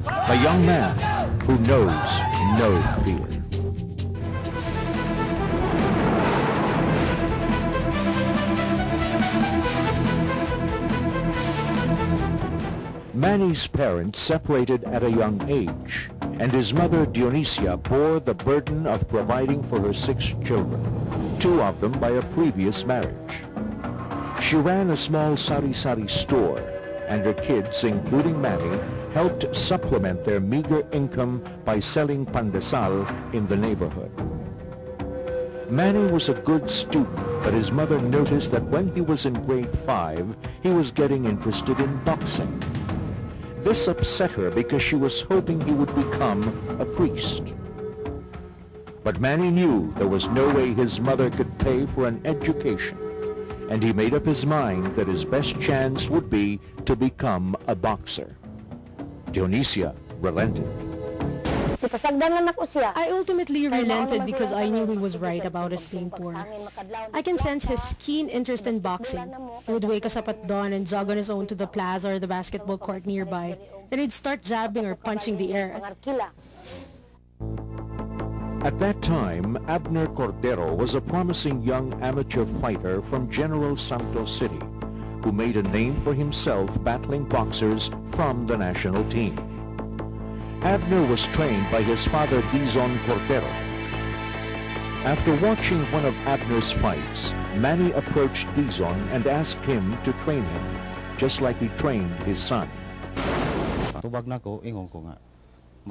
a young man who knows no fear. Manny's parents separated at a young age, and his mother Dionisia bore the burden of providing for her 6 children, 2 of them by a previous marriage. She ran a small sari-sari store, and her kids, including Manny, helped supplement their meager income by selling pandesal in the neighborhood. Manny was a good student, but his mother noticed that when he was in grade 5, he was getting interested in boxing. This upset her because she was hoping he would become a priest. But Manny knew there was no way his mother could pay for an education, and he made up his mind that his best chance would be to become a boxer. Dionisia relented. I ultimately relented because I knew he was right about us being poor. I can sense his keen interest in boxing. He would wake us up at dawn and jog on his own to the plaza or the basketball court nearby. Then he'd start jabbing or punching the air. At that time, Abner Cordero was a promising young amateur fighter from General Santos City, who made a name for himself battling boxers from the national team. Abner was trained by his father Dizon Cordero. After watching one of Abner's fights, Manny approached Dizon and asked him to train him, just like he trained his son.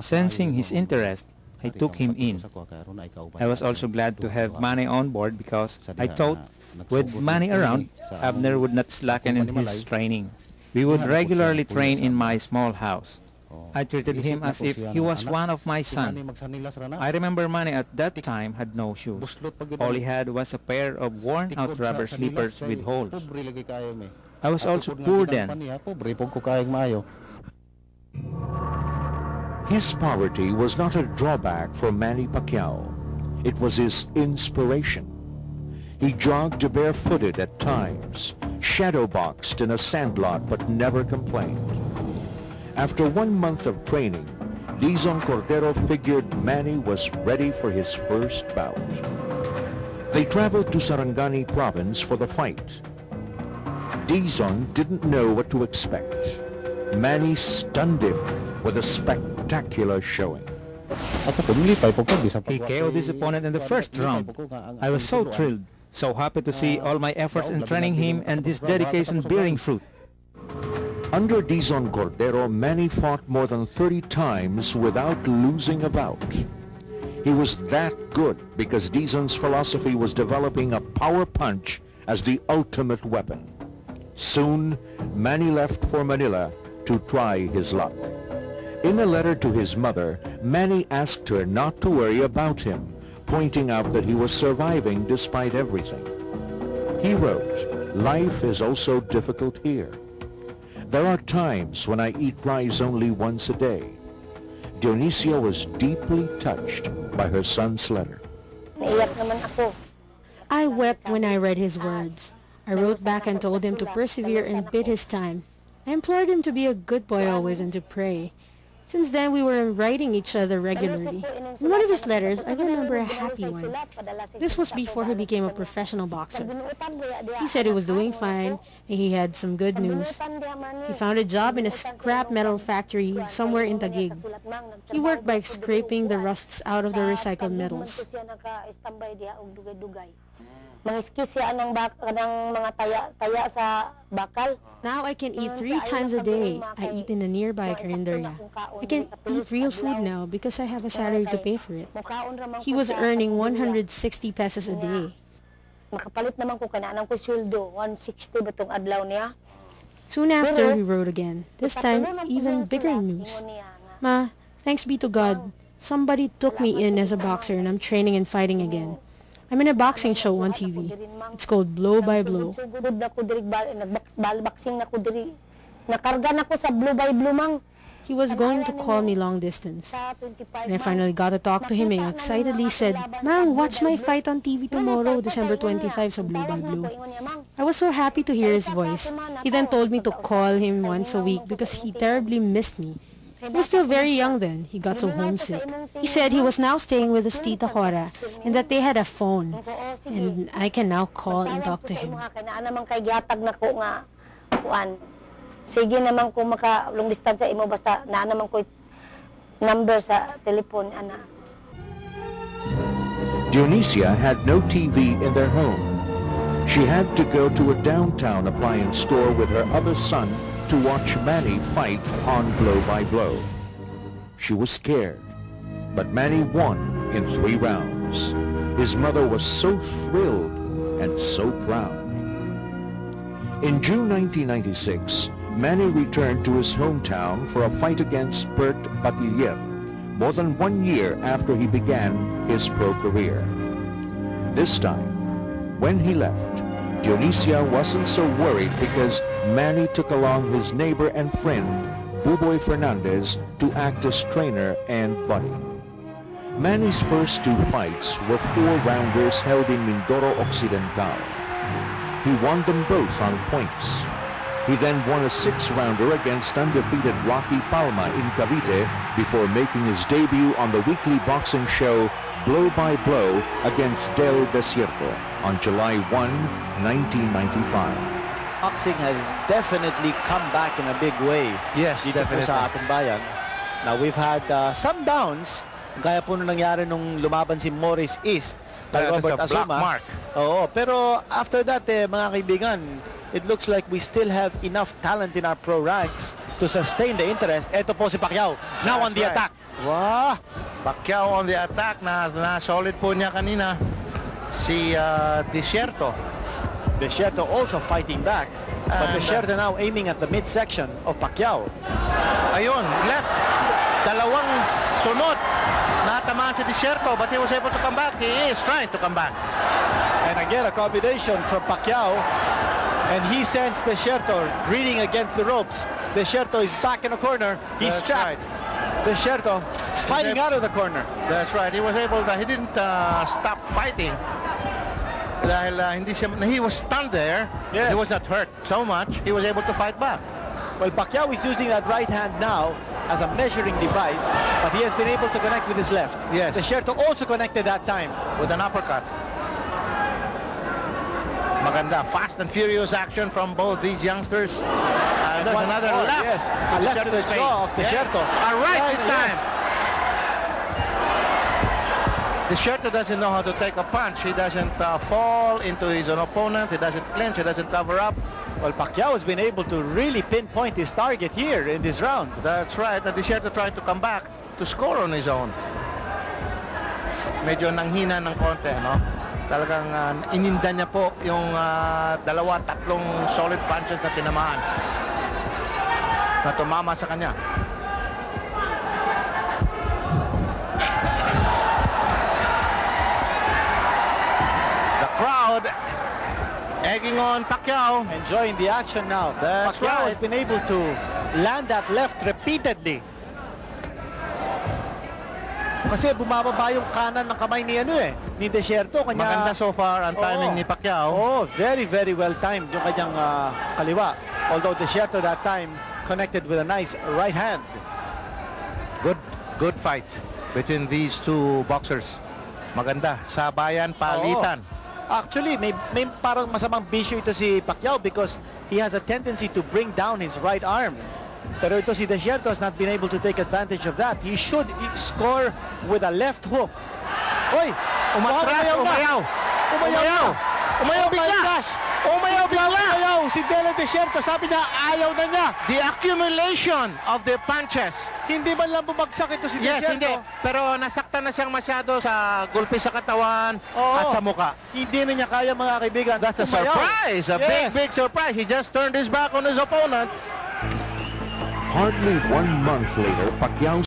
Sensing his interest, I took him in. I was also glad to have Manny on board because I thought with Manny around, Abner would not slacken in his training. We would regularly train in my small house. I treated him as if he was one of my sons. I remember Manny at that time had no shoes. All he had was a pair of worn-out rubber slippers with holes. I was also poor then. His poverty was not a drawback for Manny Pacquiao. It was his inspiration. He jogged barefooted at times, shadowboxed in a sandlot, but never complained. After 1 month of training, Dizon Cordero figured Manny was ready for his first bout. They traveled to Sarangani province for the fight. Dizon didn't know what to expect. Manny stunned him with a spectacular showing. He KO'd his opponent in the first round. I was so thrilled, so happy to see all my efforts in training him and his dedication bearing fruit. Under Dizon Cordero, Manny fought more than 30 times without losing a bout. He was that good because Dizon's philosophy was developing a power punch as the ultimate weapon. Soon, Manny left for Manila to try his luck. In a letter to his mother, Manny asked her not to worry about him, pointing out that he was surviving despite everything. He wrote, "Life is also difficult here. There are times when I eat rice only once a day." Dionisia was deeply touched by her son's letter. I wept when I read his words. I wrote back and told him to persevere and bide his time. I implored him to be a good boy always and to pray. Since then, we were writing each other regularly. In one of his letters, I remember a happy one. This was before he became a professional boxer. He said he was doing fine and he had some good news. He found a job in a scrap metal factory somewhere in Taguig. He worked by scraping the rusts out of the recycled metals. Now I can eat 3 times a day. I eat in a nearby carinderia. I can eat real food now because I have a salary to pay for it. He was earning 160 pesos a day. Soon after, we wrote again. This time, even bigger news. Ma, thanks be to God, somebody took me in as a boxer and I'm training and fighting again. I'm in a boxing show on TV. It's called Blow by Blow. He was going to call me long distance. And I finally got to talk to him and excitedly said, "Mang, watch my fight on TV tomorrow, December 25 sa Blow by Blow." I was so happy to hear his voice. He then told me to call him once a week because he terribly missed me. He was still very young then. He got so homesick. He said he was now staying with his Tita Cora and that they had a phone. And I can now call and talk to him. Sige naman kung maka long distance imo basta na naman ko number sa telephone ana. Dionisia had no TV in their home. She had to go to a downtown appliance store with her other son to watch Manny fight on Blow by Blow. She was scared, but Manny won in 3 rounds. His mother was so thrilled and so proud. In June 1996, Manny returned to his hometown for a fight against Bert Batiller, more than 1 year after he began his pro career. This time, when he left, Dionisia wasn't so worried because Manny took along his neighbor and friend, Buboy Fernandez, to act as trainer and buddy. Manny's first 2 fights were 4-rounders held in Mindoro Occidental. He won them both on points. He then won a 6-rounder against undefeated Rocky Palma in Cavite before making his debut on the weekly boxing show Blow by Blow against Del Desierto on July 1, 1995. Boxing has definitely come back in a big way. Yes, dito po definitely. sa ating bayan. Now we've had some downs, gaya po nung nangyari nung lumaban si Morris East kay That is Robert a black Azuma. mark. Oo, pero after that mga kaibigan, it looks like we still have enough talent in our pro ranks to sustain the interest. Ito po si Pacquiao, now on the That's right. attack. Wow! Pacquiao on the attack na solid po niya kanina. Si Desierto. Desierto also fighting back, but And, Desierto now aiming at the midsection of Pacquiao. Ayun, left. Dalawang sunod. Natamaan si Desierto, but he was able to come back. He is trying to come back. And again, a combination from Pacquiao. And he sends Desierto reading against the ropes. Desierto is back in the corner. He's That's trapped. right. Desierto fighting out of the corner. That's right. He was able to, he didn't stop fighting. Dahil he was stunned there. Yes. He was not hurt so much. He was able to fight back. Well, Pacquiao is using that right hand now as a measuring device, but he has been able to connect with his left. Yes. Desierto also connected that time. With an uppercut. Maganda. Fast and furious action from both these youngsters. There's Once another more, left. Yes, a left to the jaw of Desierto. All right, this time. Yes. Desierto doesn't know how to take a punch. He doesn't fall into his own opponent. He doesn't clinch. He doesn't cover up. Well, Pacquiao has been able to really pinpoint his target here in this round. That's right. And Desierto trying to come back to score on his own. Medyo nanghina ng konti, no? Talagang ininda niya po yung dalawa, tatlong solid punches na tinamaan na tumama sa kanya. The crowd egging on Pacquiao. Enjoying the action now. That's Pacquiao right. has been able to land that left repeatedly. Kasi bumababa yung kanan ng kamay ni Desierto. Maganda so far ang timing ni Pacquiao. Oh, very, very well timed yung kanyang kaliwa. Although Desierto that time connected with a nice right hand. Good fight between these two boxers. Maganda. Sabayan, palitan. Actually, may parang masamang bisyo ito si Pacquiao because he has a tendency to bring down his right arm. Pero ito si Desierto has not been able to take advantage of that. He should score with a left hook. Oy! Umatras, umayaw! Umayaw Oh my bigla! gosh! Umayaw bigla! Umayaw! Si Dele Desierto, sabi niya, ayaw na niya. The accumulation of the punches. Hindi man lang bumagsak ito si Yes, Desierto. hindi. Pero nasaktan na siyang masyado sa gulpi sa katawan at sa muka. Hindi na niya kaya, mga kaibigan. That's a Umayaw. surprise. A Yes. big surprise. He just turned his back on his opponent. Hardly 1 month later, Pacquiao